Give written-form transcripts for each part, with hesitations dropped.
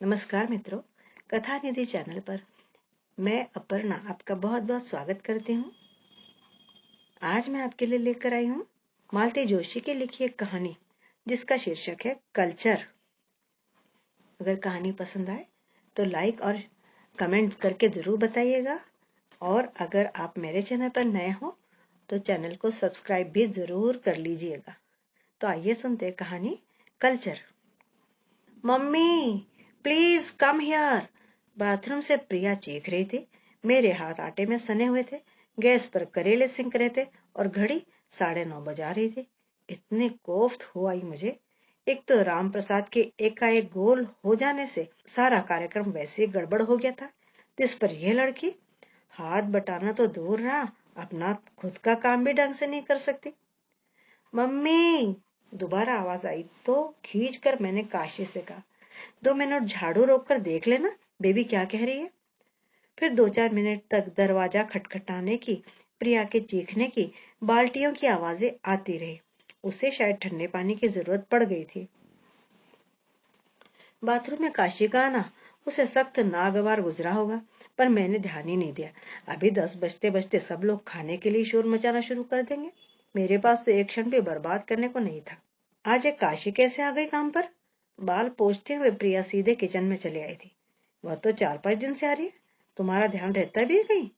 नमस्कार मित्रों, कथा निधि चैनल पर मैं अपर्णा आपका बहुत बहुत स्वागत करती हूँ। आज मैं आपके लिए लेकर आई हूँ मालती जोशी की लिखी एक कहानी जिसका शीर्षक है कल्चर। अगर कहानी पसंद आए तो लाइक और कमेंट करके जरूर बताइएगा, और अगर आप मेरे चैनल पर नए हो तो चैनल को सब्सक्राइब भी जरूर कर लीजिएगा। तो आइए सुनते हैं कहानी culture. Mummy please come here. Bathroom से प्रिया चीख रही थी। मेरे हाथ आटे में सने हुए थे, गैस पर करेले सिंक रहे थे और घड़ी 9:30 बजा रही थी। इतनी कोफ्त हो आई मुझे। एक तो राम प्रसाद के एकाएक गोल हो जाने से सारा कार्यक्रम वैसे गड़बड़ हो गया था। इस पर यह लड़की हाथ बटाना तो दूर रहा, अपना खुद का काम भी ढंग से नहीं कर सकती। मम्मी, दोबारा आवाज आई तो खींच कर मैंने काशी से कहा, 2 मिनट झाड़ू रोक कर देख लेना बेबी क्या कह रही है। फिर 2-4 मिनट तक दरवाजा खटखटाने की, प्रिया के चीखने की, बाल्टियों की आवाजें आती रही। उसे शायद ठंडे पानी की जरूरत पड़ गई थी। बाथरूम में काशी का आना उसे सख्त नागवार गुजरा होगा, पर मैंने ध्यान ही नहीं दिया। अभी 10 बजते बजते सब लोग खाने के लिए शोर मचाना शुरू कर देंगे। मेरे पास तो एक क्षण भी बर्बाद करने को नहीं था। आज एक काशी कैसे आ गई काम पर? बाल पोंछते हुए प्रिया सीधे किचन में चली आई थी। वह तो 4-5 दिन से आ रही है, तुम्हारा ध्यान रहता भी है कहीं?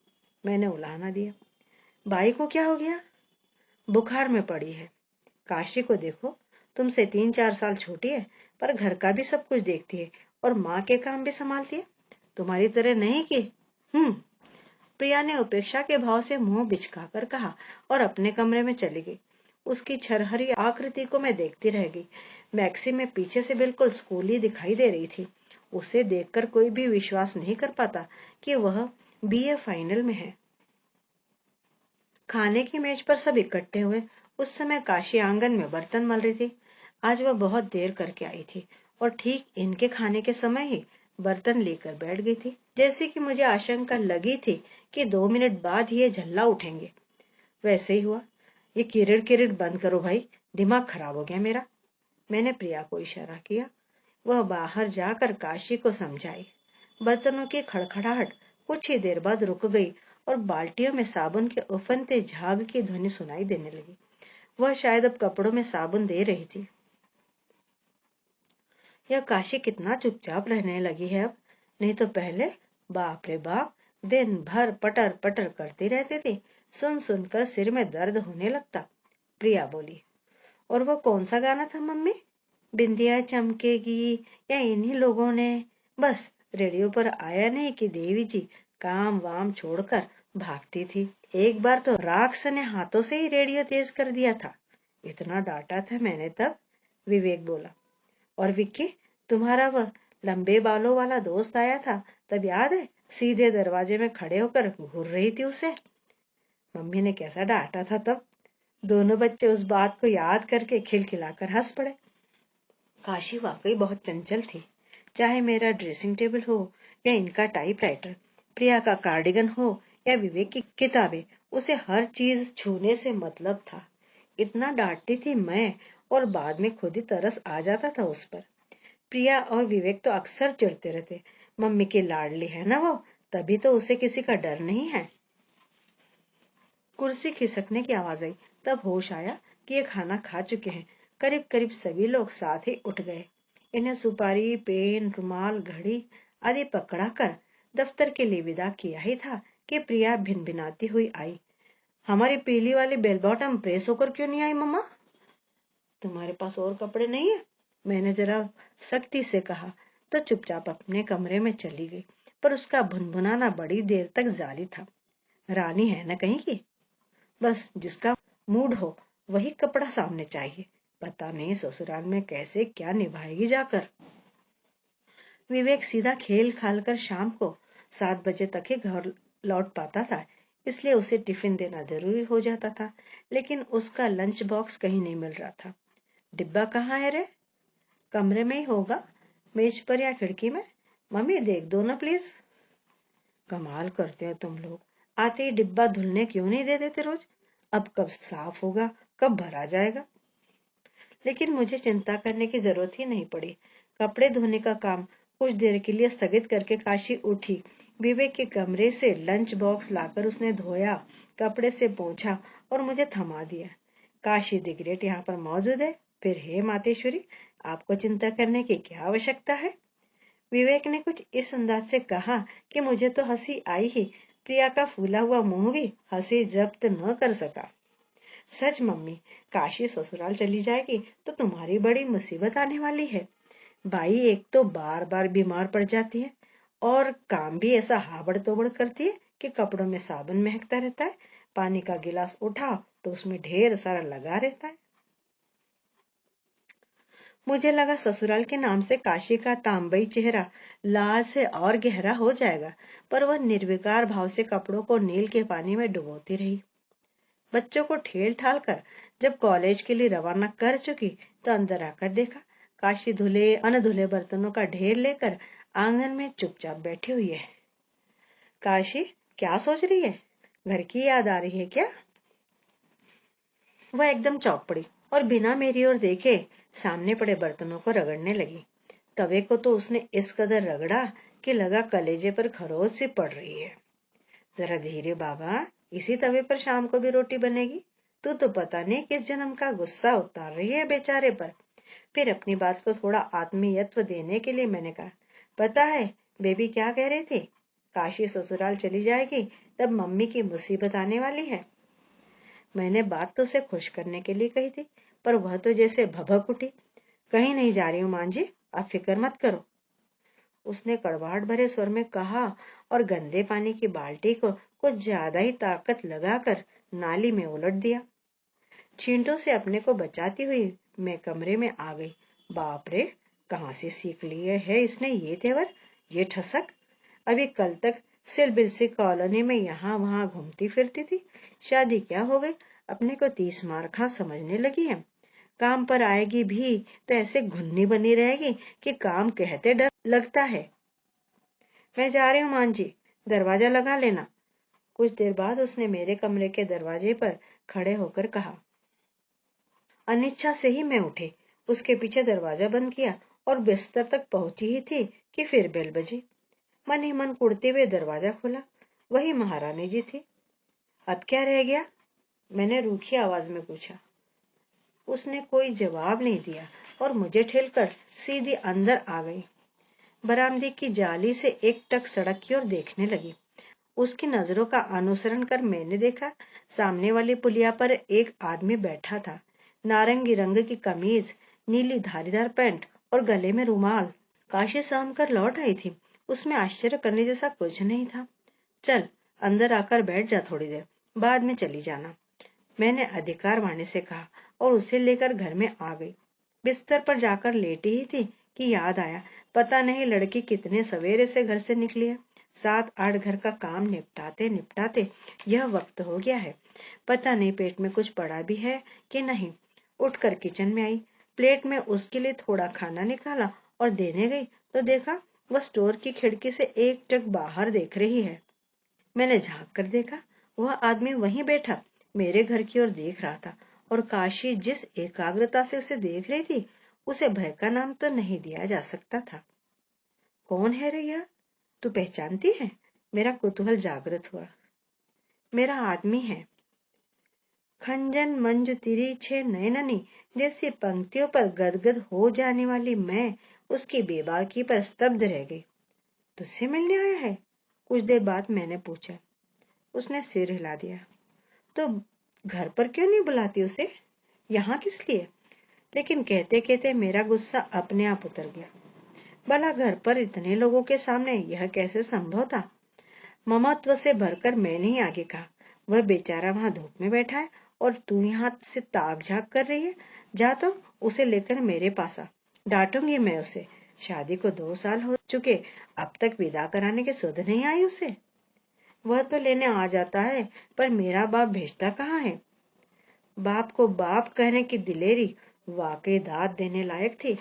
मैंने उलाहना दिया। बाई को क्या हो गया? बुखार में पड़ी है। काशी को देखो, तुमसे 3-4 साल छोटी है, पर घर का भी सब कुछ देखती है और माँ के काम भी संभालती है, तुम्हारी तरह नहीं कि। प्रिया ने उपेक्षा के भाव से मुंह बिचकाकर कहा और अपने कमरे में चली गई। उसकी छरहरी आकृति को मैं देखती रह गई। मैक्सी में पीछे से बिल्कुल स्कूली दिखाई दे रही थी। उसे देखकर कोई भी विश्वास नहीं कर पाता कि वह बीए फाइनल में है। खाने की मेज पर सब इकट्ठे हुए। उस समय काशी आंगन में बर्तन मल रही थी। आज वह बहुत देर करके आई थी और ठीक इनके खाने के समय ही बर्तन लेकर बैठ गई थी। जैसे कि मुझे आशंका लगी थी कि 2 मिनट बाद ये झल्ला उठेंगे। वैसे ही हुआ। ये किरिड़ किरिड़ बंद करो भाई, दिमाग खराब हो गया मेरा। मैंने प्रिया को इशारा किया। वह बाहर जाकर काशी को समझाई। बर्तनों की खड़खड़ाहट कुछ ही देर बाद रुक गई और बाल्टियों में साबुन के उफनते झाग की ध्वनि सुनाई देने लगी। वह शायद अब कपड़ों में साबुन दे रही थी। यह काशी कितना चुपचाप रहने लगी है अब, नहीं तो पहले बाप रे बाप दिन भर पटर पटर करती रहती थी। सुन सुनकर सिर में दर्द होने लगता। प्रिया बोली, और वो कौन सा गाना था मम्मी? बिंदिया चमकेगी या इन्हीं लोगों ने? बस रेडियो पर आया नहीं कि देवी जी काम वाम छोड़कर भागती थी। एक बार तो राक्स ने हाथों से ही रेडियो तेज कर दिया था। इतना डांटा था मैंने तब। विवेक बोला, और विक्की, तुम्हारा वह लंबे बालों वाला दोस्त आया था तब याद है? सीधे दरवाजे में खड़े होकर घूर रही थी उसे। मम्मी ने कैसा डांटा था तब। दोनों बच्चे उस बात को याद करके खिलखिलाकर हंस पड़े। काशी वाकई बहुत चंचल थी। चाहे मेरा ड्रेसिंग टेबल हो या इनका टाइपराइटर, प्रिया का कार्डिगन हो या विवेक की किताबें, उसे हर चीज छूने से मतलब था। इतना डांटती थी मैं, और बाद में खुद ही तरस आ जाता था उस पर। प्रिया और विवेक तो अक्सर चिढ़ते रहते, मम्मी की लाडली है ना वो, तभी तो उसे किसी का डर नहीं है। कुर्सी खिसकने की आवाज आई, तब होश आया कि ये खाना खा चुके हैं। करीब करीब सभी लोग साथ ही उठ गए। इन्हें सुपारी, पेन, रुमाल, घड़ी आदि पकड़ा कर दफ्तर के लिए विदा किया ही था कि प्रिया भिनभिनाती हुई आई। हमारी पीली वाली बेल बॉटम प्रेस होकर क्यों नहीं आई मम्मा? तुम्हारे पास और कपड़े नहीं है? मैंने जरा सख्ती से कहा तो चुपचाप अपने कमरे में चली गई। पर उसका भुनभुनाना बड़ी देर तक जारी था। रानी है ना कहीं की, बस जिसका मूड हो वही कपड़ा सामने चाहिए। पता नहीं ससुराल में कैसे क्या निभाएगी जाकर। विवेक सीधा खेल खाल कर शाम को 7 बजे तक ही घर लौट पाता था, इसलिए उसे टिफिन देना जरूरी हो जाता था। लेकिन उसका लंच बॉक्स कहीं नहीं मिल रहा था। डिब्बा कहाँ है रे? कमरे में ही होगा, मेज पर या खिड़की में। मम्मी देख दो ना प्लीज। कमाल करते हो तुम लोग, आते ही डिब्बा धुलने क्यों नहीं दे देते रोज? अब कब साफ होगा, कब भरा जाएगा? लेकिन मुझे चिंता करने की जरूरत ही नहीं पड़ी। कपड़े धोने का काम कुछ देर के लिए स्थगित करके काशी उठी। विवेक के कमरे से लंच बॉक्स लाकर उसने धोया, कपड़े से पोंछा और मुझे थमा दिया। काशी द ग्रेट यहाँ पर मौजूद है, फिर हे मातेश्वरी, आपको चिंता करने की क्या आवश्यकता है? विवेक ने कुछ इस अंदाज से कहा कि मुझे तो हंसी आई ही, प्रिया का फूला हुआ मुंह भी हंसी जब्त न कर सका। सच मम्मी, काशी ससुराल चली जाएगी तो तुम्हारी बड़ी मुसीबत आने वाली है। भाई एक तो बार बार बीमार पड़ जाती है और काम भी ऐसा हाबड़ तोबड़ करती है कि कपड़ों में साबुन महकता रहता है। पानी का गिलास उठाओ तो उसमें ढेर सारा लगा रहता है। मुझे लगा ससुराल के नाम से काशी का तांबई चेहरा लाज से और गहरा हो जाएगा, पर वह निर्विकार भाव से कपड़ों को नील के पानी में डुबोती रही। बच्चों को ठेल ठाल कर जब कॉलेज के लिए रवाना कर चुकी तो अंदर आकर देखा काशी धुले अनधुले बर्तनों का ढेर लेकर आंगन में चुपचाप बैठी हुई है। काशी, क्या सोच रही है? घर की याद आ रही है क्या? वह एकदम चौंक पड़ी और बिना मेरी ओर देखे सामने पड़े बर्तनों को रगड़ने लगी। तवे को तो उसने इस कदर रगड़ा कि लगा कलेजे पर खरोच सी पड़ रही है। जरा धीरे बाबा, इसी तवे पर शाम को भी रोटी बनेगी। तू तो पता नहीं किस जन्म का गुस्सा उतार रही है बेचारे पर। फिर अपनी बात को थोड़ा आत्मीयत्व देने के लिए मैंने कहा, पता है बेबी क्या कह रही थी? काशी ससुराल चली जाएगी तब मम्मी की मुसीबत आने वाली है। मैंने बात तो उसे खुश करने के लिए कही थी, पर वह तो जैसे भभक उठी। कहीं नहीं जा रही हूँ मां जी, आप फिक्र मत करो, उसने कड़वाहट भरे स्वर में कहा और गंदे पानी की बाल्टी को कुछ ज्यादा ही ताकत लगाकर नाली में उलट दिया। छींटों से अपने को बचाती हुई मैं कमरे में आ गई। बाप रे, कहाँ से सीख लिए है इसने ये तेवर, ये ठसक। अभी कल तक सिलबिलसी कॉलोनी में यहाँ वहां घूमती फिरती थी, शादी क्या हो गई, अपने को 30 मार्खा समझने लगी है। काम पर आएगी भी तो ऐसे घुन्नी बनी रहेगी कि काम कहते डर लगता है। मैं जा रही हूँ मान जी, दरवाजा लगा लेना। कुछ देर बाद उसने मेरे कमरे के दरवाजे पर खड़े होकर कहा। अनिच्छा से ही मैं उठी, उसके पीछे दरवाजा बंद किया और बिस्तर तक पहुंची ही थी कि फिर बेल बजी। मन ही मन कुड़ते हुए दरवाजा खोला, वही महारानी जी थी। अब क्या रह गया? मैंने रूखी आवाज में पूछा। उसने कोई जवाब नहीं दिया और मुझे ठेलकर सीधी अंदर आ गई। बरामदे की जाली से एकटक सड़क की ओर देखने लगी। उसकी नजरों का अनुसरण कर मैंने देखा सामने वाली पुलिया पर एक आदमी बैठा था। नारंगी रंग की कमीज, नीली धारीदार पैंट और गले में रुमाल। काशी सहम कर लौट आई थी, उसमें आश्चर्य करने जैसा कुछ नहीं था। चल अंदर आकर बैठ जा, थोड़ी देर बाद में चली जाना, मैंने अधिकार वाणी से कहा और उसे लेकर घर में आ गई। बिस्तर पर जाकर लेटी ही थी कि याद आया, पता नहीं लड़की कितने सवेरे से घर से निकली है। 7-8 घर का काम निपटाते निपटाते यह वक्त हो गया है। पता नहीं पेट में कुछ पड़ा भी है कि नहीं। उठकर किचन में आई, प्लेट में उसके लिए थोड़ा खाना निकाला और देने गई तो देखा वह स्टोर की खिड़की से एकटक बाहर देख रही है। मैंने झांक कर देखा, वह आदमी वहीं बैठा मेरे घर की ओर देख रहा था और काशी जिस एकाग्रता से उसे देख रही थी, उसे भय का नाम तो नहीं दिया जा सकता था। कौन है रैया, तू पहचानती है? मेरा कुतूहल जागृत हुआ। मेरा आदमी है। खंजन मंजू तिरछे नयननी जैसी पंक्तियों पर गदगद हो जाने वाली मैं उसकी बेबाकी पर स्तब्ध रह गई। तुझसे मिलने आया है? कुछ देर बाद मैंने पूछा। उसने सिर हिला दिया। तो घर पर क्यों नहीं बुलाती उसे? यहाँ किस लिए? लेकिन कहते कहते मेरा गुस्सा अपने आप उतर गया। भला घर पर इतने लोगों के सामने यह कैसे संभव था? ममत्व से भरकर मैंने ही आगे कहा, वह बेचारा वहां धूप में बैठा है और तू यहाँ से ताक झाक कर रही है। जा तो उसे लेकर मेरे पास आ, डांटूंगी मैं उसे। शादी को 2 साल हो चुके, अब तक विदा कराने की सुध नहीं आई उसे। वह तो लेने आ जाता है, पर मेरा बाप भेजता कहाँ है? बाप को बाप कहने की दिलेरी वाकई दाद देने लायक थी।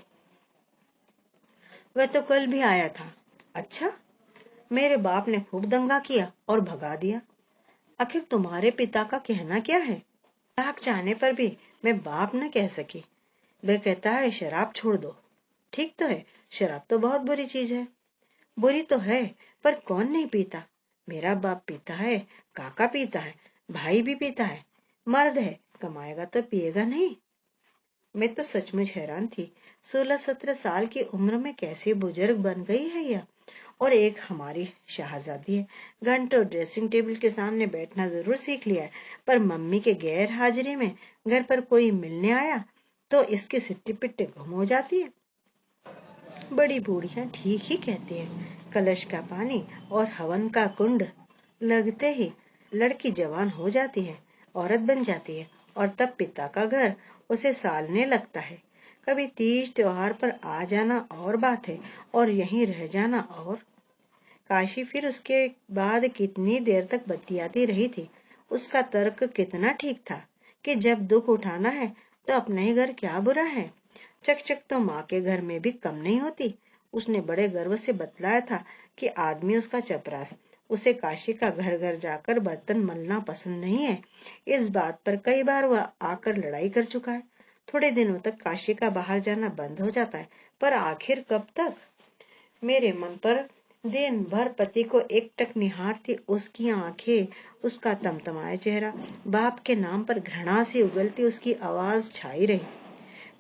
वह तो कल भी आया था। अच्छा, मेरे बाप ने खूब दंगा किया और भगा दिया। आखिर तुम्हारे पिता का कहना क्या है? ताक चाहने पर भी मैं बाप न कह सकी। वह कहता है शराब छोड़ दो। ठीक तो है, शराब तो बहुत बुरी चीज है। बुरी तो है, पर कौन नहीं पीता? मेरा बाप पीता है, काका पीता है, भाई भी पीता है। मर्द है, कमाएगा तो पिएगा नहीं। मैं तो सचमुच हैरान थी। 16-17 साल की उम्र में कैसे बुजुर्ग बन गई है यह। और एक हमारी शहजादी है, घंटों ड्रेसिंग टेबल के सामने बैठना जरूर सीख लिया है, पर मम्मी के गैर हाजिरी में घर पर कोई मिलने आया तो इसकी सिट्टी पिट्टी गुम हो जाती है। बड़ी बूढ़ियां ठीक ही कहती हैं, कलश का पानी और हवन का कुंड लगते ही लड़की जवान हो जाती है, औरत बन जाती है, और तब पिता का घर उसे सालने लगता है। कभी तीज त्योहार पर आ जाना और बात है, और यहीं रह जाना और। काशी फिर उसके बाद कितनी देर तक बतियाती रही थी। उसका तर्क कितना ठीक था कि जब दुख उठाना है तो अपने ही घर क्या बुरा है। चकचक तो माँ के घर में भी कम नहीं होती। उसने बड़े गर्व से बतलाया था कि आदमी उसका चपरास, उसे काशी का घर घर जाकर बर्तन मलना पसंद नहीं है। इस बात पर कई बार वह आकर लड़ाई कर चुका है। थोड़े दिनों तक काशी का बाहर जाना बंद हो जाता है, पर आखिर कब तक? मेरे मन पर दिन भर पति को एकटक निहारती उसकी आंखें, उसका तमतमाया चेहरा, बाप के नाम पर घृणा से उगलती उसकी आवाज छाई रही।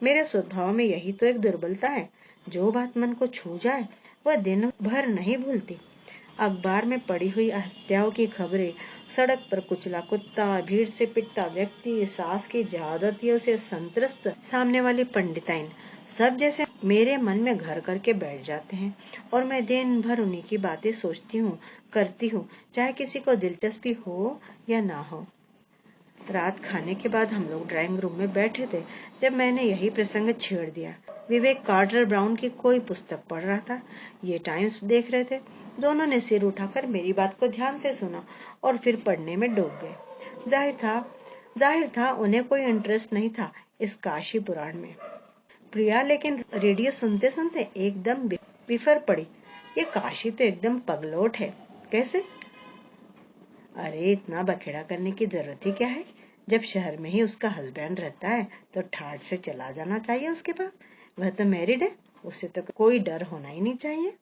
मेरे स्वभाव में यही तो एक दुर्बलता है, जो बात मन को छू जाए वह दिन भर नहीं भूलती। अखबार में पड़ी हुई हत्याओं की खबरें, सड़क पर कुचला कुत्ता, भीड़ से पिटता व्यक्ति, सास की ज्यादतियों से संत्रस्त सामने वाली पंडिताइन, सब जैसे मेरे मन में घर करके बैठ जाते हैं, और मैं दिन भर उन्हीं की बातें सोचती हूँ, करती हूँ, चाहे किसी को दिलचस्पी हो या ना हो। रात खाने के बाद हम लोग ड्राइंग रूम में बैठे थे जब मैंने यही प्रसंग छेड़ दिया। विवेक कार्टर ब्राउन की कोई पुस्तक पढ़ रहा था, ये टाइम्स देख रहे थे। दोनों ने सिर उठाकर मेरी बात को ध्यान से सुना और फिर पढ़ने में डूब गए। जाहिर था उन्हें कोई इंटरेस्ट नहीं था इस काशी पुराण में। प्रिया लेकिन रेडियो सुनते सुनते एकदम बिफर पड़ी। ये काशी तो एकदम पगलोट है। कैसे? अरे इतना बखेड़ा करने की जरूरत ही क्या है? जब शहर में ही उसका हस्बैंड रहता है तो ठाट से चला जाना चाहिए उसके पास। वह तो मैरिड है, उससे तो कोई डर होना ही नहीं चाहिए।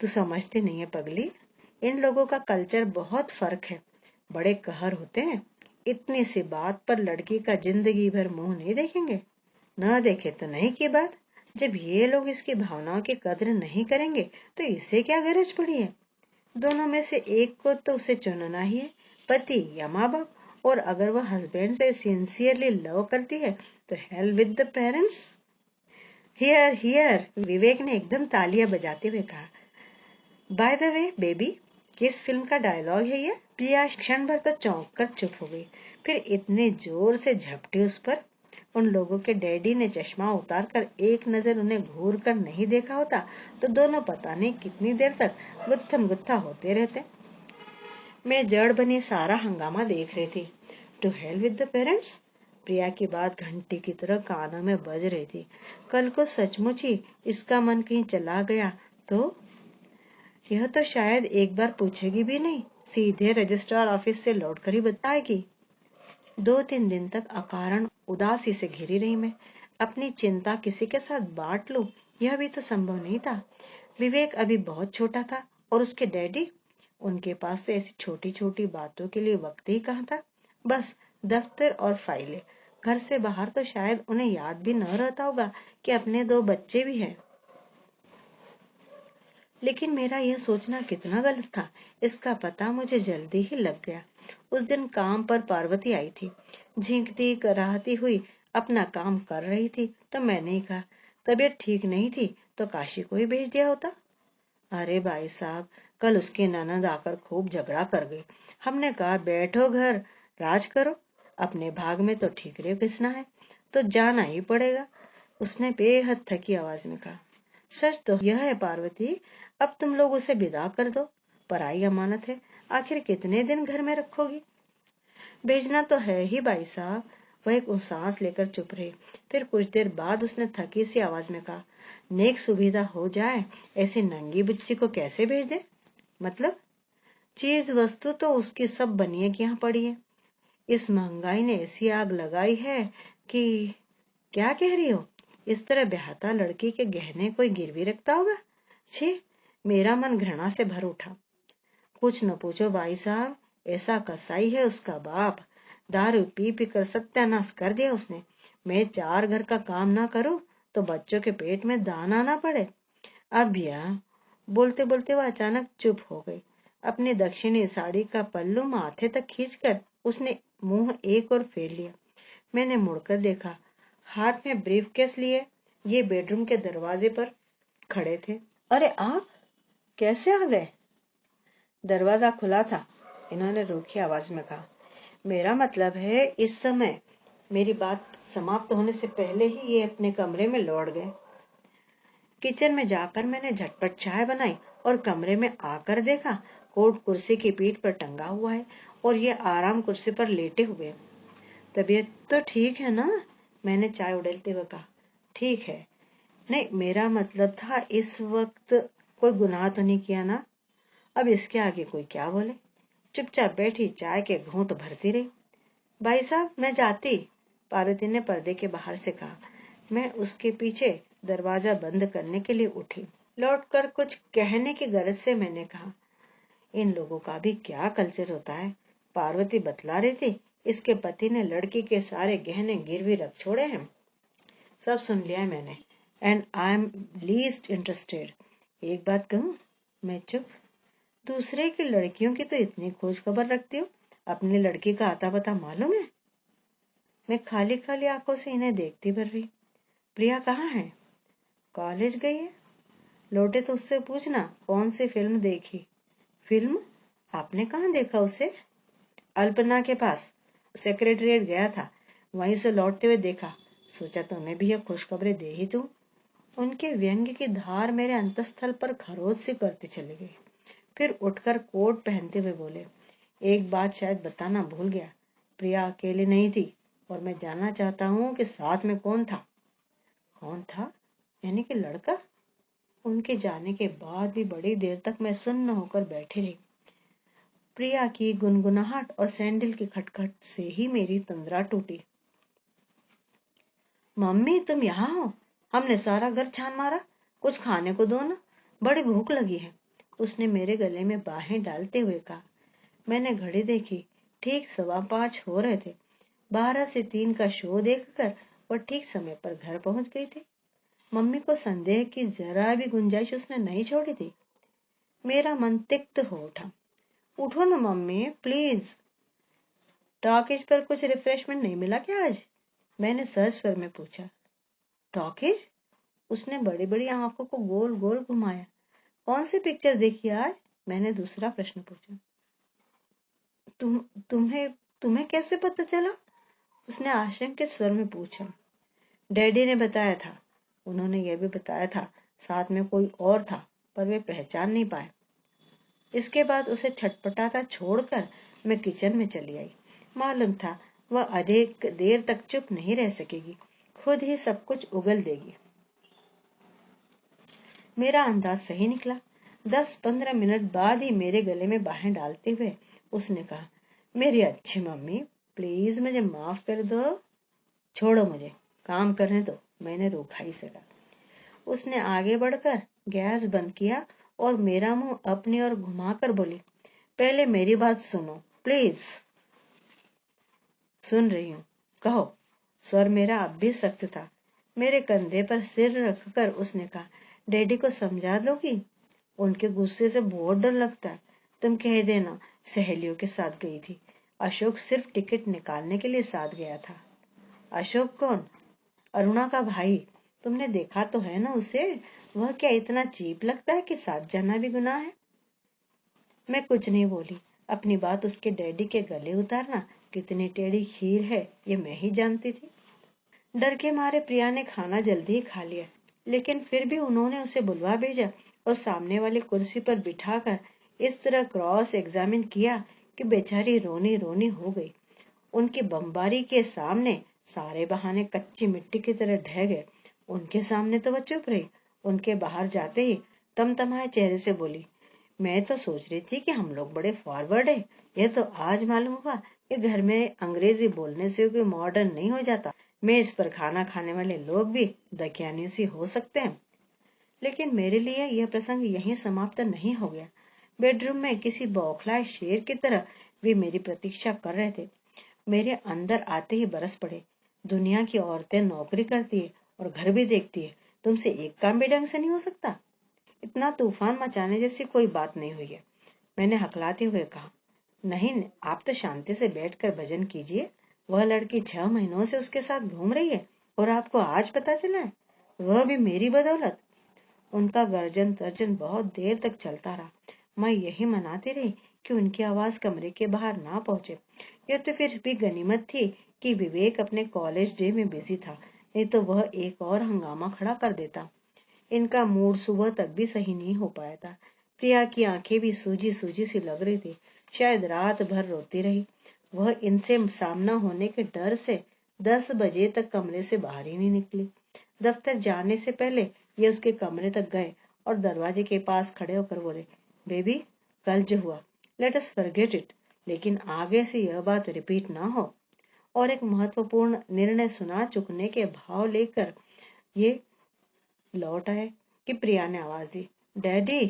तू समझती नहीं है पगली, इन लोगों का कल्चर बहुत फर्क है। बड़े कहर होते हैं। इतनी सी बात पर लड़की का जिंदगी भर मुंह नहीं देखेंगे। न देखे तो नहीं की बात। जब ये लोग इसकी भावनाओं की कद्र नहीं करेंगे तो इसे क्या गरज पड़ी है? दोनों में से एक को तो उसे चुनना ही है, पति या माँ बाप। और अगर वह हस्बैंड से सिंसियरली लव करती है तो hell with the parents. Hear hear, Vivek ने एकदम तालियां बजाते हुए कहा। बाय द वे बेबी, किस फिल्म का डायलॉग है ये? प्रिया क्षण भर तो चौंक कर चुप हो गई, फिर इतने जोर से झपटी उस पर। उन लोगों के डैडी ने चश्मा उतार कर एक नजर उन्हें घूर कर नहीं देखा होता तो दोनों पता नहीं कितनी देर तक गुत्थम गुत्था होते रहते। मैं जड़ बनी सारा हंगामा देख रही थी। To hell with the parents, Priya की बात घंटी की तरह कानों में बज रही थी। कल को सचमुच ही इसका मन कहीं चला गया तो? यह तो शायद एक बार पूछेगी भी नहीं, सीधे रजिस्ट्रार ऑफिस से लौटकर ही बताएगी। 2-3 दिन तक अकारण उदासी से घिरी रही मैं। अपनी चिंता किसी के साथ बांट लूं, यह भी तो संभव नहीं था। विवेक अभी बहुत छोटा था, और उसके डैडी, उनके पास तो ऐसी छोटी छोटी बातों के लिए वक्त ही कहाँ था। बस दफ्तर और फाइलें। घर से बाहर तो शायद उन्हें याद भी न रहता होगा कि अपने 2 बच्चे भी हैं। लेकिन मेरा यह सोचना कितना गलत था, इसका पता मुझे जल्दी ही लग गया। उस दिन काम पर पार्वती आई थी, झींकती कराहती हुई अपना काम कर रही थी, तो मैंने ही कहा, तबीयत ठीक नहीं थी तो काशी को ही भेज दिया होता। अरे भाई साहब, कल उसकी ननद आकर खूब झगड़ा कर गई। हमने कहा बैठो घर, राज करो, अपने भाग में तो ठीकरे घिसना है तो जाना ही पड़ेगा। उसने बेहद थकी आवाज में कहा। सच तो यह है पार्वती, अब तुम लोग उसे विदा कर दो। पराई अमानत है, आखिर कितने दिन घर में रखोगी? भेजना तो है ही भाई साहब। वह एक सांस लेकर चुप रही, फिर कुछ देर बाद उसने थकी सी आवाज में कहा, नेक सुविधा हो जाए ऐसी नंगी बुच्ची को कैसे भेज दे? मतलब? चीज वस्तु तो उसकी सब बनिए की यहाँ पड़ी है। इस महंगाई ने ऐसी आग लगाई है कि। क्या कह रही हो? इस तरह ब्याहता लड़की के गहने कोई गिरवी रखता होगा? छी, मेरा मन घृणा से भर उठा। कुछ न पूछो भाई साहब, ऐसा कसाई है उसका बाप। दारू पी पी कर सत्यानाश कर दिया उसने। मैं 4 घर का काम ना करूं तो बच्चों के पेट में दाना ना पड़े। अब भैया, बोलते बोलते वह अचानक चुप हो गई। अपनी दक्षिणी साड़ी का पल्लू माथे तक खींचकर उसने मुंह एक और फेर लिया। मैंने मुड़कर देखा। हाथ में ब्रीफकेस लिए ये बेडरूम के दरवाजे पर खड़े थे। अरे आप कैसे आ गए? दरवाजा खुला था, इन्होंने रूखी आवाज में कहा। मेरा मतलब है इस समय। मेरी बात समाप्त होने से पहले ही ये अपने कमरे में लौट गए। किचन में जाकर मैंने झटपट चाय बनाई और कमरे में आकर देखा कोट कुर्सी की पीठ पर टंगा हुआ है और ये आराम कुर्सी पर लेटे हुए। तबीयत तो ठीक है ना? मैंने चाय उड़ेलते हुए कहा। ठीक है। नहीं, मेरा मतलब था इस वक्त कोई गुनाह तो नहीं किया ना? अब इसके आगे कोई क्या बोले। चुपचाप बैठी चाय के घूंट भरती रही। भाई साहब, मैं जाती, पार्वती ने पर्दे के बाहर से कहा। मैं उसके पीछे दरवाजा बंद करने के लिए उठी। लौटकर कुछ कहने की गरज से मैंने कहा, इन लोगों का भी क्या कल्चर होता है। पार्वती बतला रही थी इसके पति ने लड़की के सारे गहने गिरवी रख छोड़े हैं। सब सुन लिया है मैंने, and I am least interested. एक बात कहूं? मैं चुप। दूसरे की लड़कियों की तो इतनी खोज खबर रखती हो, अपनी लड़की का आता पता मालूम है? मैं खाली खाली आंखों से इन्हें देखती भर रही। प्रिया कहाँ है? कॉलेज गई है। लौटे तो उससे पूछना कौन सी फिल्म देखी। फिल्म? आपने कहाँ देखा उसे? अल्पना के पास, सेक्रेटरिएट गया था, वहीं से लौटते हुए देखा। सोचा तुम्हें भी यह खुशखबरी दे ही दूं। उनके व्यंग्य की धार मेरे अंतस्थल पर खरोच सी करती चली गई। फिर उठकर कोट पहनते हुए बोले, एक बात शायद बताना भूल गया। प्रिया अकेली नहीं थी और मैं जानना चाहता हूँ कि साथ में कौन था। कौन था? यानी कि लड़का? उनके जाने के बाद भी बड़ी देर तक मैं सुन्न होकर बैठी रही। प्रिया की गुनगुनाहट और सैंडल की खटखट से ही मेरी तंद्रा टूटी। मम्मी, तुम यहाँ हो? हमने सारा घर छान मारा, कुछ खाने को दो ना, बड़ी भूख लगी है, उसने मेरे गले में बाहें डालते हुए कहा। मैंने घड़ी देखी, ठीक 5:15 हो रहे थे। 12 से 3 का शो देखकर वह ठीक समय पर घर पहुंच गई थी। मम्मी को संदेह की जरा भी गुंजाइश उसने नहीं छोड़ी थी। मेरा मन तिक्त हो उठा। उठो ना मम्मी, प्लीज। टॉकीज पर कुछ रिफ्रेशमेंट नहीं मिला क्या आज? मैंने सहज स्वर में पूछा। टॉकीज? उसने बड़ी बड़ी आंखों को गोल गोल घुमाया। कौन सी पिक्चर देखी आज? मैंने दूसरा प्रश्न पूछा। तुम्हें तुम्हें कैसे पता चला? उसने आशंकित स्वर में पूछा। डैडी ने बताया था। उन्होंने यह भी बताया था साथ में कोई और था, पर वे पहचान नहीं पाए। इसके बाद उसे छटपटाता छोड़कर मैं किचन में चली आई। मालूम था वह अधिक देर तक चुप नहीं रह सकेगी, खुद ही सब कुछ उगल देगी। मेरा अंदाज सही निकला। 10-15 मिनट बाद ही मेरे गले में बाहें डालते हुए उसने कहा, मेरी अच्छी मम्मी, प्लीज मुझे माफ कर दो। छोड़ो, मुझे काम करने दो, मैंने रूखाई से कहा। उसने आगे बढ़कर गैस बंद किया और मेरा मुंह अपनी ओर घुमाकर बोली, पहले मेरी बात सुनो प्लीज। सुन रही हूँ, कहो। स्वर मेरा अब भी सख्त था। मेरे कंधे पर सिर रखकर उसने कहा, डैडी को समझा दोगी? उनके गुस्से से बहुत डर लगता है। तुम कह देना सहेलियों के साथ गई थी। अशोक सिर्फ टिकट निकालने के लिए साथ गया था। अशोक कौन? अरुणा का भाई। तुमने देखा तो है ना उसे? वह क्या इतना चीप लगता है कि साथ जाना भी गुनाह है? मैं कुछ नहीं बोली। अपनी बात उसके डैडी के गले उतारना कितनी टेढ़ी खीर है ये मैं ही जानती थी। डर के मारे प्रिया ने खाना जल्दी ही खा लिया, लेकिन फिर भी उन्होंने उसे बुलवा भेजा और सामने वाली कुर्सी पर बिठाकर इस तरह क्रॉस एग्जामिन किया कि बेचारी रोनी रोनी हो गई। उनकी बमबारी के सामने सारे बहाने कच्ची मिट्टी की तरह ढह गए। उनके सामने तो वह चुप रही। उनके बाहर जाते ही तमतमाए चेहरे से बोली, मैं तो सोच रही थी कि हम लोग बड़े फॉरवर्ड है। यह तो आज मालूम हुआ कि घर में अंग्रेजी बोलने से कोई मॉडर्न नहीं हो जाता। मेज पर खाना खाने वाले लोग भी दकियानूसी हो सकते हैं। लेकिन मेरे लिए यह प्रसंग यहीं समाप्त नहीं हो गया। बेडरूम में किसी बौखलाए शेर की तरह वे मेरी प्रतीक्षा कर रहे थे। मेरे अंदर आते ही बरस पड़े। दुनिया की औरतें नौकरी करती है और घर भी देखती है, तुमसे एक काम भी ढंग से नहीं हो सकता? इतना तूफान मचाने जैसी कोई बात नहीं हुई है। मैंने हकलाते हुए कहा, नहीं, आप तो शांति से बैठकर भजन कीजिए। वह लड़की 6 महीनों से उसके साथ घूम रही है और आपको आज पता चला है, वह भी मेरी बदौलत। उनका गर्जन तर्जन बहुत देर तक चलता रहा। मैं यही मनाती रही कि उनकी आवाज कमरे के बाहर ना पहुंचे। यह तो फिर भी गनीमत थी कि विवेक अपने कॉलेज डे में बिजी था, नहीं तो वह एक और हंगामा खड़ा कर देता। इनका मूड सुबह तक भी सही नहीं हो पाया था। प्रिया की आंखें भी सूजी सूजी सी लग रही थी। शायद रात भर रोती रही। वह इनसे सामना होने के डर से 10 बजे तक कमरे से बाहर ही नहीं निकली। दफ्तर जाने से पहले ये उसके कमरे तक गए और दरवाजे के पास खड़े होकर बोले, बेबी, कल जो हुआ, लेट अस फॉरगेट इट, लेकिन आगे से यह बात रिपीट ना हो। और एक महत्वपूर्ण निर्णय सुना चुकने के भाव लेकर ये लौट आए कि प्रिया ने आवाज दी, डैडी।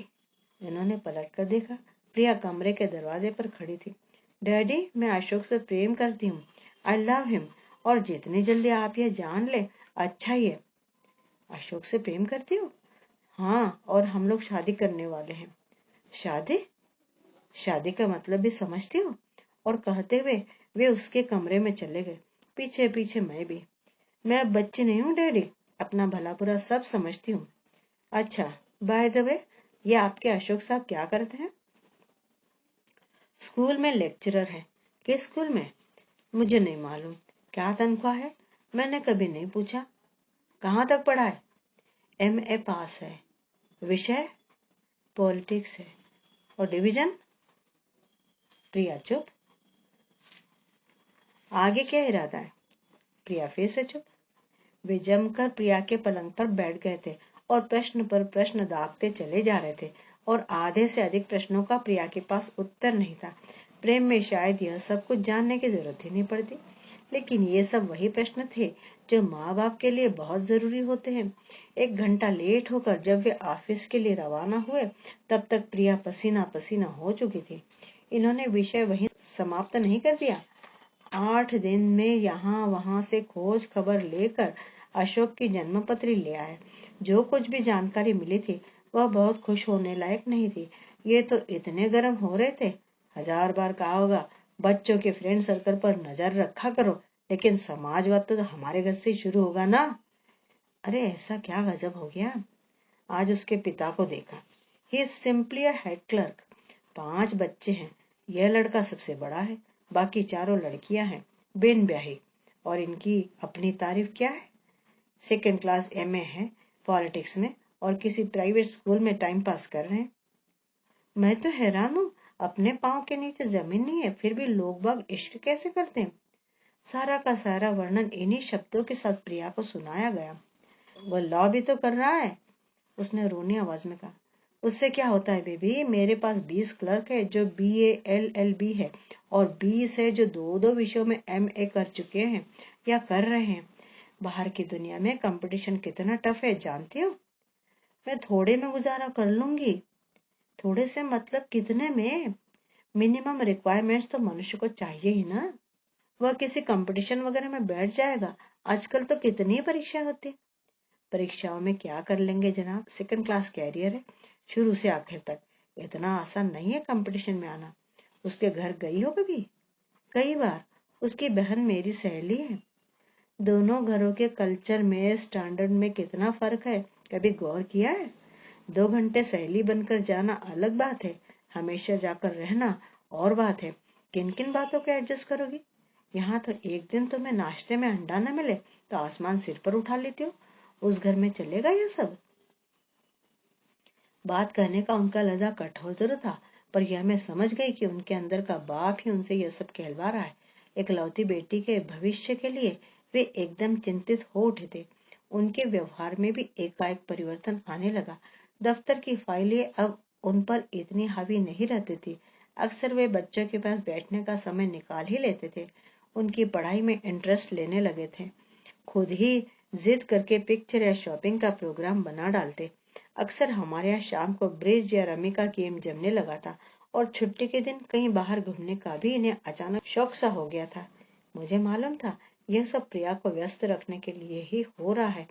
इन्होंने पलट कर देखा। प्रिया कमरे के दरवाजे पर खड़ी थी। डैडी, मैं अशोक से प्रेम करती हूँ। I love him. और जितनी जल्दी आप ये जान ले, अच्छा ही है। अशोक से प्रेम करती हो? हाँ, और हम लोग शादी करने वाले हैं। शादी? शादी का मतलब भी समझती हो? और कहते हुए वे उसके कमरे में चले गए। पीछे पीछे मैं भी। मैं अब बच्ची नहीं हूँ डैडी, अपना भला बुरा सब समझती हूँ। अच्छा, बाय द वे, ये आपके अशोक साहब क्या करते हैं? स्कूल में लेक्चरर है। किस स्कूल में? मुझे नहीं मालूम। क्या तनख्वाह है? मैंने कभी नहीं पूछा। कहाँ तक पढ़ा है? MA पास है। विषय? पॉलिटिक्स है। और डिवीजन? प्रिया चुप। आगे क्या इरादा है? प्रिया फिर से चुप। वे जमकर प्रिया के पलंग पर बैठ गए थे और प्रश्न पर प्रश्न दागते चले जा रहे थे, और आधे से अधिक प्रश्नों का प्रिया के पास उत्तर नहीं था। प्रेम में शायद यह सब कुछ जानने की जरूरत ही नहीं पड़ती, लेकिन ये सब वही प्रश्न थे जो माँ बाप के लिए बहुत जरूरी होते हैं। 1 घंटा लेट होकर जब वे ऑफिस के लिए रवाना हुए, तब तक प्रिया पसीना पसीना हो चुकी थी। इन्होंने विषय वहीं समाप्त नहीं कर दिया। 8 दिन में यहाँ वहां से खोज खबर लेकर अशोक की जन्मपत्री ले आए। जो कुछ भी जानकारी मिली थी वह बहुत खुश होने लायक नहीं थी। ये तो इतने गर्म हो रहे थे। 1000 बार कहा होगा, बच्चों के फ्रेंड सर्कल पर नजर रखा करो, लेकिन समाजवाद तो हमारे घर से शुरू होगा ना। अरे ऐसा क्या गजब हो गया? आज उसके पिता को देखा। He is simply a head clerk. 5 बच्चे हैं। यह लड़का सबसे बड़ा है। बाकी चारों लड़कियां हैं, बिन ब्याही। और इनकी अपनी तारीफ क्या है? 2nd क्लास MA है पॉलिटिक्स में, और किसी प्राइवेट स्कूल में टाइम पास कर रहे हैं। मैं तो हैरान हूँ, अपने पाँव के नीचे जमीन नहीं है, फिर भी लोग बाग इश्क कैसे करते हैं। सारा का सारा वर्णन इन्हीं शब्दों के साथ प्रिया को सुनाया गया। वह लॉ भी तो कर रहा है, उसने रोनी आवाज में कहा। उससे क्या होता है बेबी, मेरे पास 20 क्लर्क है जो BA LLB है, और 20 है जो 2-2 विषयों में MA कर चुके हैं या कर रहे हैं। बाहर की दुनिया में कंपटीशन कितना टफ है जानती हो? मैं थोड़े में गुजारा कर लूंगी। थोड़े से मतलब कितने में? मिनिमम रिक्वायरमेंट्स तो मनुष्य को चाहिए ही ना। वह किसी कंपटीशन वगैरह में बैठ जाएगा? आजकल तो कितनी परीक्षा होती है। परीक्षाओं में क्या कर लेंगे जनाब, 2nd क्लास कैरियर है, शुरू से आखिर तक। इतना आसान नहीं है कंपटीशन में आना। उसके घर गई हो कभी? कई बार। उसकी बहन मेरी सहेली है। दोनों घरों के कल्चर में, स्टैंडर्ड में कितना फर्क है, कभी गौर किया है? 2 घंटे सहेली बनकर जाना अलग बात है, हमेशा जाकर रहना और बात है। किन किन बातों को एडजस्ट करोगी? यहाँ तो एक दिन तुम्हें नाश्ते में अंडा न मिले तो आसमान सिर पर उठा लेती हो। उस घर में चलेगा यह सब? बात कहने का उनका लहजा कठोर जरूर था, पर यह मैं समझ गई कि उनके अंदर का बाप ही उनसे यह सब कहलवा रहा है। इकलौती बेटी के भविष्य के लिए वे एकदम चिंतित हो उठे थे। उनके व्यवहार में भी एकाएक परिवर्तन आने लगा। दफ्तर की फाइलें अब उन पर इतनी हावी नहीं रहती थी। अक्सर वे बच्चों के पास बैठने का समय निकाल ही लेते थे। उनकी पढ़ाई में इंटरेस्ट लेने लगे थे। खुद ही जिद करके पिक्चर या शॉपिंग का प्रोग्राम बना डालते। अक्सर हमारे यहाँ शाम को ब्रिज या रमी का गेम जमने लगा था और छुट्टी के दिन कहीं बाहर घूमने का भी इन्हें अचानक शौक सा हो गया था। मुझे मालूम था यह सब प्रिया को व्यस्त रखने के लिए ही हो रहा है,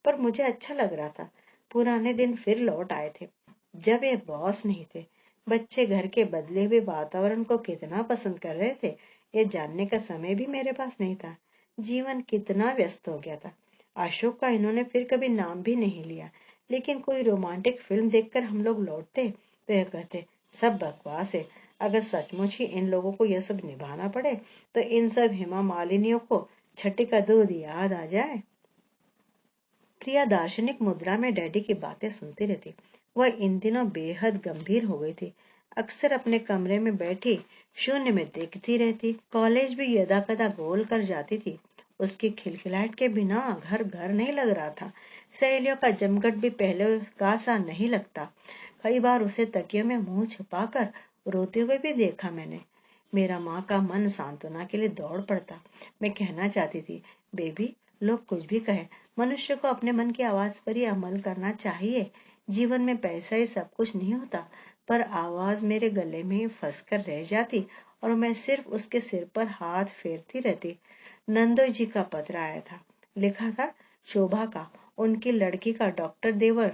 पर मुझे अच्छा लग रहा था। पुराने दिन फिर लौट आए थे, जब ये बॉस नहीं थे। बच्चे घर के बदले हुए वातावरण को कितना पसंद कर रहे थे, ये जानने का समय भी मेरे पास नहीं था। जीवन कितना व्यस्त हो गया था। अशोक का इन्होंने फिर कभी नाम भी नहीं लिया, लेकिन कोई रोमांटिक फिल्म देखकर हम लोग लौटते तो यह कहते, सब बकवास है। अगर सचमुच ही इन लोगों को यह सब निभाना पड़े तो इन सब हेमा मालिनियों को छठी का दूध याद आ जाए। प्रिया दार्शनिक मुद्रा में डैडी की बातें सुनती रहती। वह इन दिनों बेहद गंभीर हो गई थी। अक्सर अपने कमरे में बैठी शून्य में देखती रहती। कॉलेज भी यदा कदा गोल कर जाती थी। उसकी खिलखिलाहट के बिना घर घर नहीं लग रहा था। सहेलियों का जमघट भी पहले का सा नहीं लगता। कई बार उसे तकियों में मुंह छुपाकर रोते हुए भी देखा मैंने। मेरा माँ का मन सांत्वना के लिए दौड़ पड़ता। मैं कहना चाहती थी, बेबी, लोग कुछ भी कहे, मनुष्य को अपने मन की आवाज पर ही अमल करना चाहिए। जीवन में पैसा ही सब कुछ नहीं होता। पर आवाज मेरे गले में फंस कर रह जाती और मैं सिर्फ उसके सिर पर हाथ फेरती रहती। नंदो जी का पत्र आया था। लिखा था, शोभा का, उनकी लड़की का डॉक्टर देवर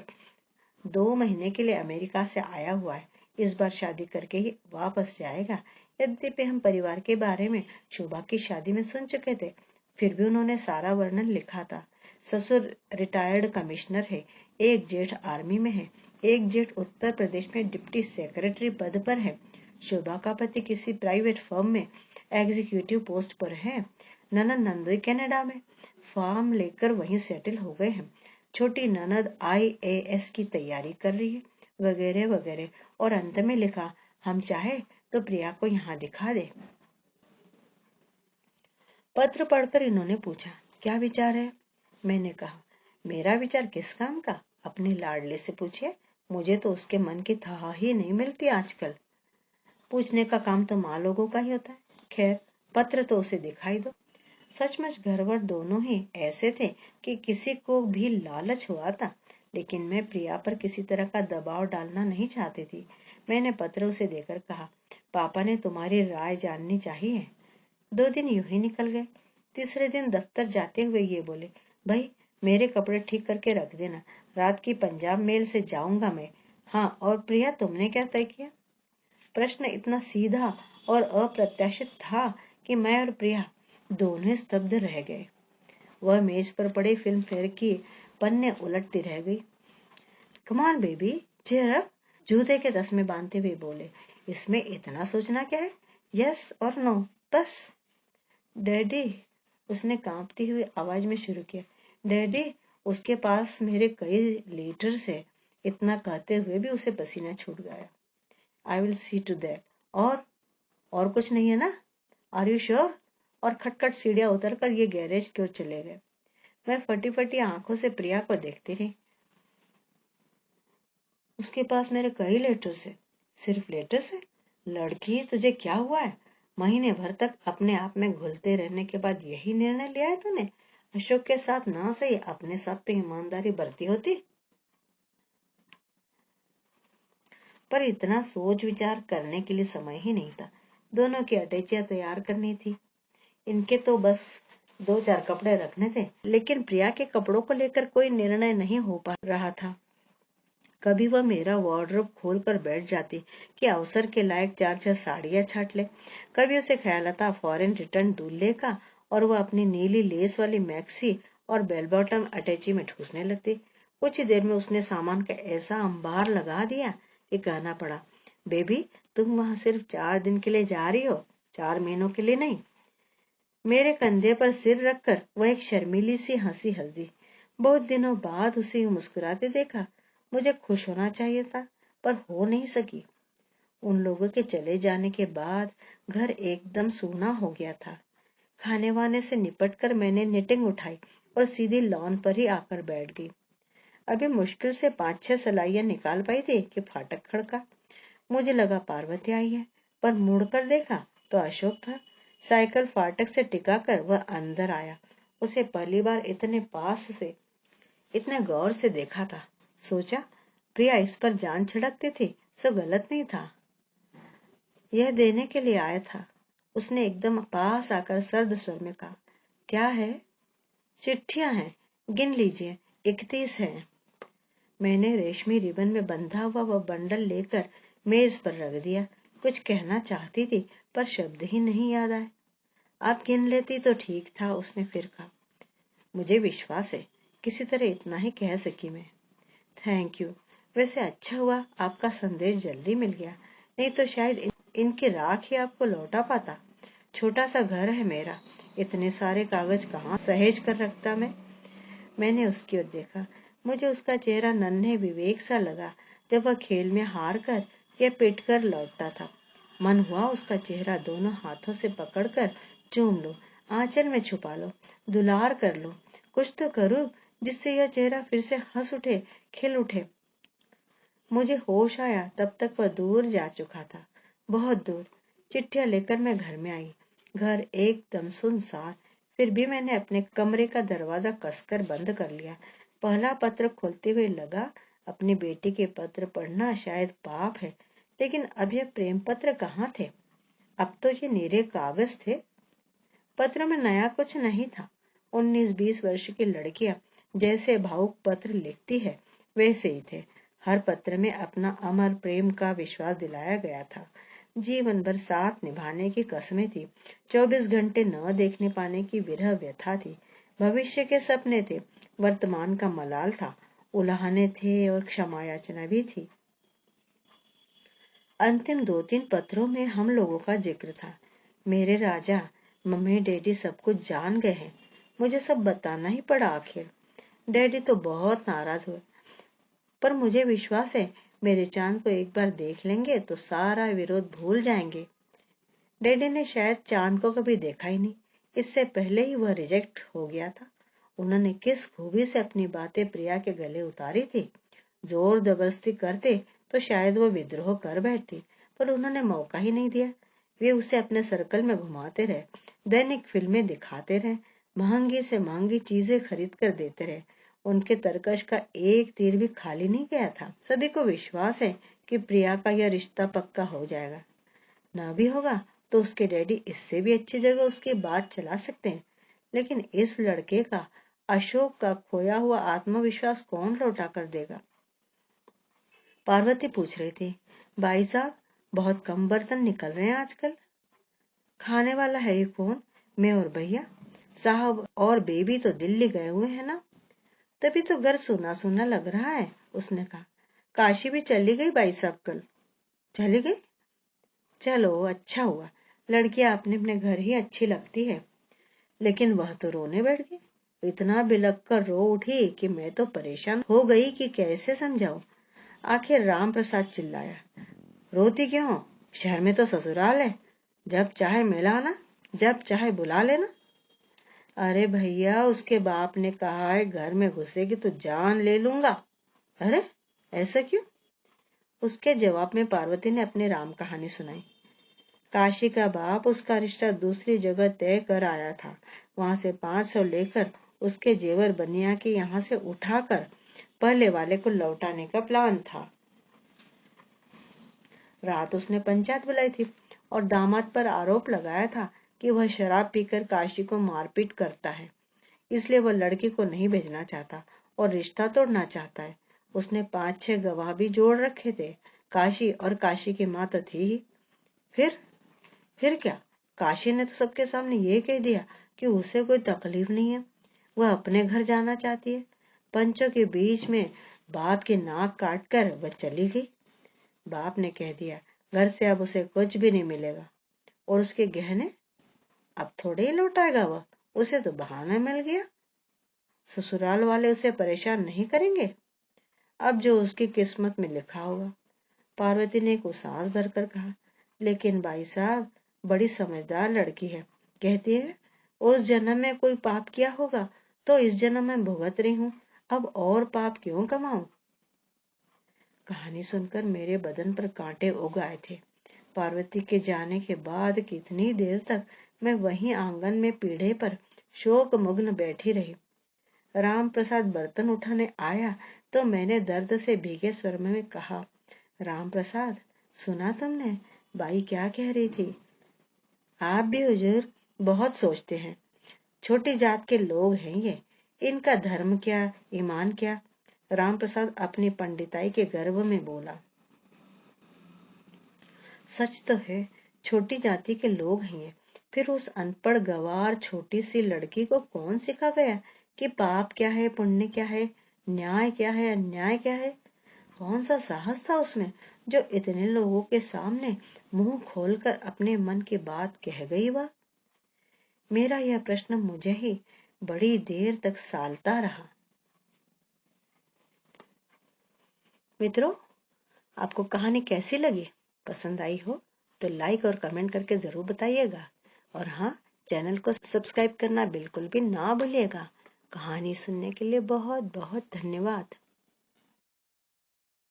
2 महीने के लिए अमेरिका से आया हुआ है। इस बार शादी करके ही वापस जाएगा। यद्यपि हम परिवार के बारे में शोभा की शादी में सुन चुके थे, फिर भी उन्होंने सारा वर्णन लिखा था। ससुर रिटायर्ड कमिश्नर है, एक जेठ आर्मी में है, एक जेठ उत्तर प्रदेश में डिप्टी सेक्रेटरी पद पर है। शोभा का पति किसी प्राइवेट फर्म में एग्जीक्यूटिव पोस्ट पर है। ननद नंदोई कनाडा में फार्म लेकर वहीं सेटल हो गए हैं। छोटी ननद IAS की तैयारी कर रही है, वगैरह वगैरह। और अंत में लिखा, हम चाहे तो प्रिया को यहाँ दिखा दे। पत्र पढ़कर इन्होंने पूछा, क्या विचार है? मैंने कहा, मेरा विचार किस काम का? अपने लाडले से पूछिए। मुझे तो उसके मन की थाह ही नहीं मिलती आजकल। पूछने का काम तो माँ लोगों का ही होता है। खैर, पत्र तो उसे दिखाई दो। सचमुच घरवर दोनों ही ऐसे थे कि किसी को भी लालच हुआ था, लेकिन मैं प्रिया पर किसी तरह का दबाव डालना नहीं चाहती थी। मैंने पत्र उसे देकर कहा, पापा ने तुम्हारी राय जाननी चाहिए। 2 दिन यूं ही निकल गए। तीसरे दिन दफ्तर जाते हुए ये बोले, भाई, मेरे कपड़े ठीक करके रख देना, रात की पंजाब मेल से जाऊंगा मैं। हाँ, और प्रिया, तुमने क्या तय किया? प्रश्न इतना सीधा और अप्रत्याशित था कि मैं और प्रिया दोनों स्तब्ध रह गए। वह मेज पर पड़े फिल्म फेयर की पन्ने उलटती रह गई। Come on baby, cheer up, जूते के तस्मे बांधते हुए बोले, इसमें इतना सोचना क्या है? यस और नो, बस। डैडी, उसने कांपती हुई आवाज में शुरू किया, डैडी, उसके पास मेरे कई लेटर्स है। इतना कहते हुए भी उसे पसीना छूट गया। I will see to that. और कुछ नहीं है ना? Are you sure? और खटखट सीढ़ियां उतरकर ये गैरेज की ओर चले गए। मैं फटी फटी आंखों से प्रिया को देखती रही। उसके पास मेरे कई लेटर्स है। सिर्फ लेटर्स है? लड़की, तुझे क्या हुआ है? महीने भर तक अपने आप में घुलते रहने के बाद यही निर्णय लिया है तूने? अशोक के साथ ना सही, अपने साथ तो ईमानदारी बरती होती। पर इतना सोच विचार करने के लिए समय ही नहीं था। दोनों की अटैचियां तैयार करनी थी। इनके तो बस 2-4 कपड़े रखने थे, लेकिन प्रिया के कपड़ों को लेकर कोई निर्णय नहीं हो पा रहा था। कभी वह मेरा वार्डरोब खोल कर बैठ जाती कि अवसर के लायक 4-6 साड़ियां छाट ले। कभी उसे ख्याल आता फॉरेन रिटर्न दूल्हे का और वह अपनी नीली लेस वाली मैक्सी और बेल बॉटम अटैची में ठूसने लगती। कुछ ही देर में उसने सामान का ऐसा अंबार लगा दिया कि कहना पड़ा, बेबी, तुम वहां सिर्फ 4 दिन के लिए जा रही हो, 4 महीनों के लिए नहीं। मेरे कंधे पर सिर रखकर वह एक शर्मीली सी हंसी हंस दी। बहुत दिनों बाद उसे मुस्कुराते देखा। मुझे खुश होना चाहिए था, पर हो नहीं सकी। उन लोगों के चले जाने के बाद घर एकदम सूना हो गया था। खाने वाने से निपटकर मैंने निटिंग उठाई और सीधी लॉन पर ही आकर बैठ गई। अभी मुश्किल से 5-6 सलाइयां निकाल पाई थी कि फाटक खड़का। मुझे लगा पार्वती आई है, पर मुड़कर देखा तो अशोक था। साइकिल फाटक से टिकाकर वह अंदर आया उसे पहली बार इतने पास से, इतने गौर से देखा था। सोचा प्रिया इस पर जान छिड़कती थी, सब गलत नहीं था। यह देने के लिए आया था। उसने एकदम पास आकर सर्द स्वर में कहा, क्या है? चिट्ठियां हैं, गिन लीजिए, 31 है। मैंने रेशमी रिबन में बंधा हुआ वह बंडल लेकर मेज पर रख दिया। कुछ कहना चाहती थी पर शब्द ही नहीं याद आए। आप गिन लेती तो ठीक था, उसने फिर कहा। मुझे विश्वास है किसी तरह इतना ही कह सकी मैं। Thank you. वैसे अच्छा हुआ आपका संदेश जल्दी मिल गया, नहीं तो शायद इनकी राख ही आपको लौटा पाता। छोटा सा घर है मेरा, इतने सारे कागज कहाँ सहेज कर रखता मैं। मैंने उसकी ओर देखा। मुझे उसका चेहरा नन्हे विवेक सा लगा जब वह खेल में हार कर या पिट कर लौटता था। मन हुआ उसका चेहरा दोनों हाथों से पकड़कर चूम लो, आंचल में छुपा लो, दुलार कर लो। कुछ तो करूं जिससे यह चेहरा फिर से हंस उठे, खिल उठे। मुझे होश आया तब तक वह दूर जा चुका था, बहुत दूर। चिट्ठियां लेकर मैं घर में आई। घर एकदम सुनसान। फिर भी मैंने अपने कमरे का दरवाजा कसकर बंद कर लिया। पहला पत्र खोलते हुए लगा, अपनी बेटी के पत्र पढ़ना शायद पाप है, लेकिन अब यह प्रेम पत्र कहाँ थे? अब तो ये नीरे कागज थे। पत्र में नया कुछ नहीं था। 19-20 वर्ष की लड़कियां जैसे भावुक पत्र लिखती है, वैसे ही थे। हर पत्र में अपना अमर प्रेम का विश्वास दिलाया गया था। जीवन भर साथ निभाने की कस्में थी। 24 घंटे न देखने पाने की विरह व्यथा थी। भविष्य के सपने थे। वर्तमान का मलाल था। उलाहने थे और क्षमा याचना भी थी। अंतिम 2-3 पत्रों में हम लोगों का जिक्र था। मेरे राजा, मम्मी डैडी सब कुछ जान गए हैं। मुझे सब बताना ही पड़ा आखिर। डैडी तो बहुत नाराज हुए, पर मुझे विश्वास है मेरे चांद को एक बार देख लेंगे तो सारा विरोध भूल जाएंगे। डैडी ने शायद चांद को कभी देखा ही नहीं। इससे पहले ही वह रिजेक्ट हो गया था। उन्होंने किस खूबी से अपनी बातें प्रिया के गले उतारी थी। जोर जबरदस्ती करते तो शायद वो विद्रोह कर बैठती, पर उन्होंने मौका ही नहीं दिया। वे उसे अपने सर्कल में घुमाते रहे, दैनिक फिल्में दिखाते रहे, महंगी से महंगी चीजें खरीद कर देते रहे। उनके तरकश का एक तीर भी खाली नहीं गया था। सभी को विश्वास है कि प्रिया का यह रिश्ता पक्का हो जाएगा। ना भी होगा तो उसके डैडी इससे भी अच्छी जगह उसकी बात चला सकते हैं। लेकिन इस लड़के का, अशोक का खोया हुआ आत्मविश्वास कौन लौटा कर देगा? पार्वती पूछ रही थी, भाई साहब बहुत कम बर्तन निकल रहे हैं आजकल। खाने वाला है ये कौन? मैं और भैया। साहब और बेबी तो दिल्ली गए हुए हैं ना। तभी तो घर सुना सुना लग रहा है, उसने कहा। काशी भी चली गई भाई साहब कल। चली गई? चलो अच्छा हुआ। लड़कियां अपने अपने घर ही अच्छी लगती है। लेकिन वह तो रोने बैठ गई। इतना बिलख कर रो उठी कि मैं तो परेशान हो गई कि कैसे समझाऊं। आखिर राम प्रसाद चिल्लाया, रोती क्यों? शहर में तो ससुराल है, जब चाहे मिलाना, जब चाहे बुला लेना। अरे भैया, उसके बाप ने कहा है घर में घुसेगी तो जान ले लूंगा। अरे ऐसा क्यों? उसके जवाब में पार्वती ने अपनी राम कहानी सुनाई। काशी का बाप उसका रिश्ता दूसरी जगह तय कर आया था। वहां से 500 लेकर उसके जेवर बनिया के यहाँ से उठाकर पहले वाले को लौटाने का प्लान था। रात उसने पंचायत बुलाई थी और दामाद पर आरोप लगाया था कि वह शराब पीकर काशी को मारपीट करता है, इसलिए वह लड़की को नहीं भेजना चाहता और रिश्ता तोड़ना चाहता है। उसने 5-6 गवाह भी जोड़ रखे थे। काशी और काशी की माँ तो थी ही। फिर क्या? काशी ने तो सबके सामने ये कह दिया कि उसे कोई तकलीफ नहीं है, वह अपने घर जाना चाहती है। पंचों के बीच में बाप की नाक काटकर वह चली गई। बाप ने कह दिया घर से अब उसे कुछ भी नहीं मिलेगा। और उसके गहने अब थोड़े ही लौटाएगा वह, उसे तो बहाना मिल गया। ससुराल वाले उसे परेशान नहीं करेंगे। अब जो उसकी किस्मत में लिखा होगा। पार्वती ने को सांस भरकर कहा, लेकिन भाई साहब बड़ी समझदार लड़की है। कहती है उस जन्म में कोई पाप किया होगा तो इस जन्म में भुगत रही हूँ, अब और पाप क्यों कमाऊं? कहानी सुनकर मेरे बदन पर कांटे उग आए थे। पार्वती के जाने के बाद कितनी देर तक मैं वहीं आंगन में पीढ़े पर शोक मग्न बैठी रही। राम प्रसाद बर्तन उठाने आया तो मैंने दर्द से भीगे स्वर में कहा, राम प्रसाद, सुना तुमने बाई क्या कह रही थी? आप भी हुजूर बहुत सोचते हैं। छोटी जात के लोग हैं ये, इनका धर्म क्या, ईमान क्या? राम प्रसाद अपनी पंडिताई के गर्व में बोला। सच तो है, छोटी जाति के लोग हैं ये। फिर उस अनपढ़ गवार छोटी सी लड़की को कौन सिखा गया कि पाप क्या है, पुण्य क्या है, न्याय क्या है, अन्याय क्या है? कौन सा साहस था उसमें जो इतने लोगों के सामने मुंह खोलकर अपने मन की बात कह गई? वह मेरा यह प्रश्न मुझे ही बड़ी देर तक सालता रहा। मित्रों, आपको कहानी कैसी लगी? पसंद आई हो तो लाइक और कमेंट करके जरूर बताइएगा। और हाँ, चैनल को सब्सक्राइब करना बिल्कुल भी ना भूलिएगा। कहानी सुनने के लिए बहुत बहुत धन्यवाद।